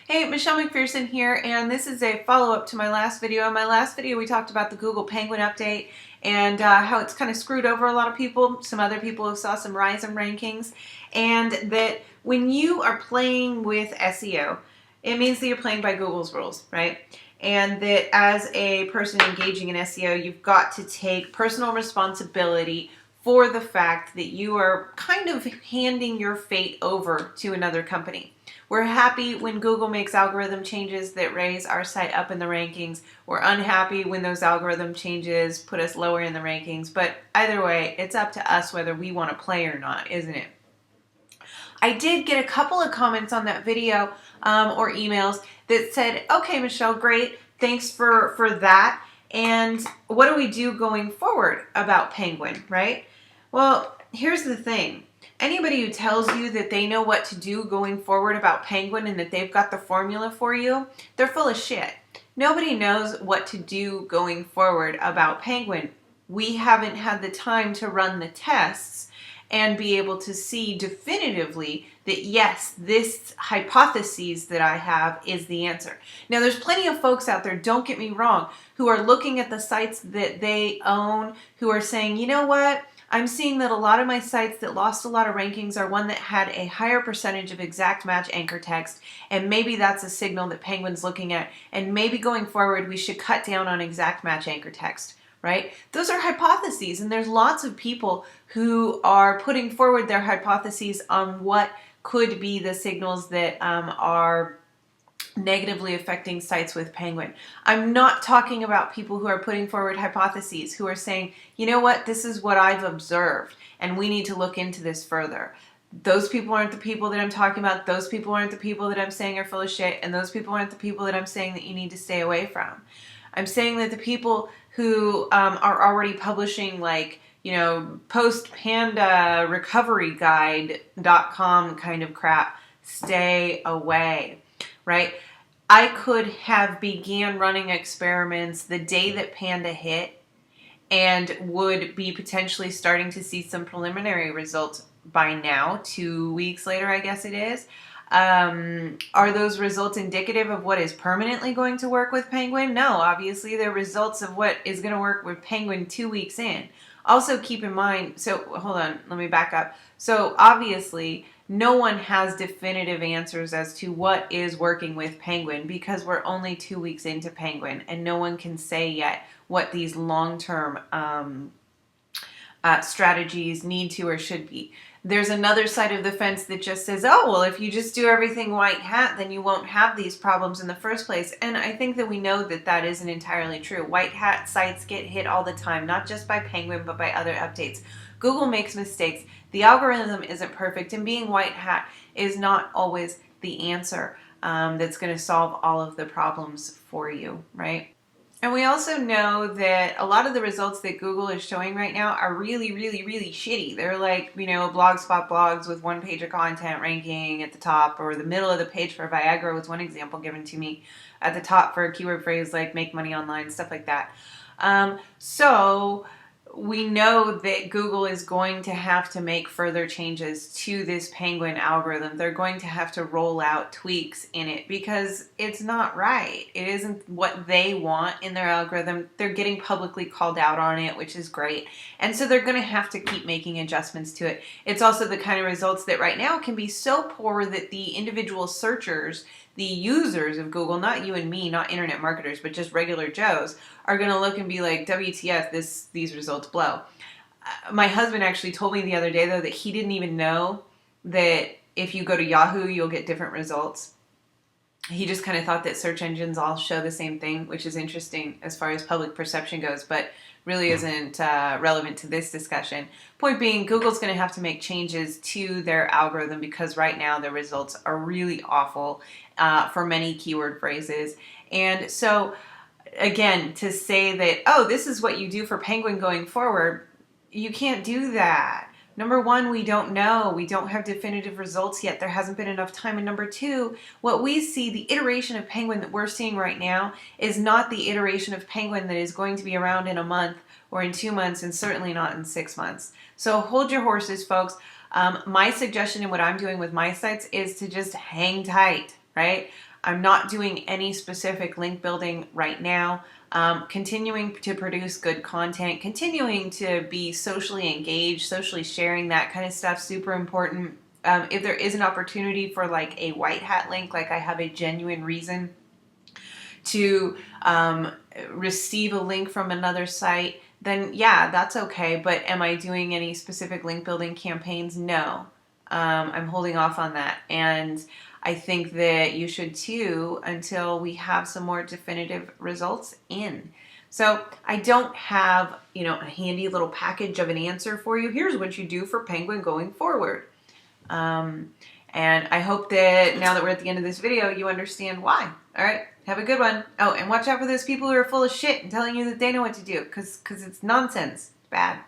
Hey, Michelle McPherson here, and this is a follow-up to my last video. In my last video, we talked about the Google Penguin update and how it's kind of screwed over a lot of people. Some other people have saw some rise in rankings, and that when you are playing with SEO, it means that you're playing by Google's rules, right? And that as a person engaging in SEO, you've got to take personal responsibility for the fact that you are kind of handing your fate over to another company. We're happy when Google makes algorithm changes that raise our site up in the rankings. We're unhappy when those algorithm changes put us lower in the rankings. But either way, it's up to us whether we want to play or not, isn't it? I did get a couple of comments on that video or emails that said, okay, Michelle, great. Thanks for that. And what do we do going forward about Penguin, right? Well, here's the thing. Anybody who tells you that they know what to do going forward about Penguin and that they've got the formula for you, they're full of shit. Nobody knows what to do going forward about Penguin. We haven't had the time to run the tests and be able to see definitively that yes, this hypothesis that I have is the answer. Now, there's plenty of folks out there, don't get me wrong, who are looking at the sites that they own, who are saying, you know what? I'm seeing that a lot of my sites that lost a lot of rankings are one that had a higher percentage of exact match anchor text, and maybe that's a signal that Penguin's looking at, and maybe going forward we should cut down on exact match anchor text, right? Those are hypotheses, and there's lots of people who are putting forward their hypotheses on what could be the signals that are negatively affecting sites with Penguin. I'm not talking about people who are putting forward hypotheses, who are saying, you know what, this is what I've observed, and we need to look into this further. Those people aren't the people that I'm talking about. Those people aren't the people that I'm saying are full of shit, and those people aren't the people that I'm saying that you need to stay away from. I'm saying that the people who are already publishing, like, you know, postpandarecoveryguide.com kind of crap, stay away, right? I could have began running experiments the day that Panda hit and would be potentially starting to see some preliminary results by now, 2 weeks later, I guess it is. Are those results indicative of what is permanently going to work with Penguin? No, obviously they're results of what is going to work with Penguin 2 weeks in. Also keep in mind, so hold on, let me back up. So obviously no one has definitive answers as to what is working with Penguin because we're only 2 weeks into Penguin and no one can say yet what these long-term strategies need to or should be. There's another side of the fence that just says, oh, well, if you just do everything white hat, then you won't have these problems in the first place. And I think that we know that that isn't entirely true. White hat sites get hit all the time, not just by Penguin, but by other updates. Google makes mistakes. The algorithm isn't perfect, and being white hat is not always the answer that's going to solve all of the problems for you, right? And we also know that a lot of the results that Google is showing right now are really, really, really shitty. They're like, you know, Blogspot blogs with one page of content ranking at the top, or the middle of the page for Viagra was one example given to me, at the top for a keyword phrase like make money online, stuff like that. So we know that Google is going to have to make further changes to this Penguin algorithm. They're going to have to roll out tweaks in it because it's not right. It isn't what they want in their algorithm. They're getting publicly called out on it, which is great. And so they're going to have to keep making adjustments to it. It's also the kind of results that right now can be so poor that the individual searchers, the users of Google, not you and me, not internet marketers, but just regular Joes, are going to look and be like, WTF, these results blow. My husband actually told me the other day, though, that he didn't even know that if you go to Yahoo, you'll get different results. He just kind of thought that search engines all show the same thing, which is interesting as far as public perception goes, but really isn't relevant to this discussion. Point being, Google's going to have to make changes to their algorithm because right now their results are really awful for many keyword phrases. And so, again, to say that, oh, this is what you do for Penguin going forward, you can't do that. Number one, we don't know. We don't have definitive results yet. There hasn't been enough time. And number two, what we see, the iteration of Penguin that we're seeing right now is not the iteration of Penguin that is going to be around in a month or in 2 months, and certainly not in 6 months. So hold your horses, folks. My suggestion and what I'm doing with my sites is to just hang tight, right? I'm not doing any specific link building right now. Continuing to produce good content, continuing to be socially engaged, socially sharing, that kind of stuff, super important. If there is an opportunity for like a white hat link, like I have a genuine reason to receive a link from another site, then yeah, that's okay. But am I doing any specific link building campaigns? No. I'm holding off on that. And I think that you should too, until we have some more definitive results in. So I don't have, a handy little package of an answer for you. Here's what you do for Penguin going forward. And I hope that now that we're at the end of this video, you understand why. All right, have a good one. Oh, and watch out for those people who are full of shit and telling you that they know what to do, because it's nonsense. It's bad.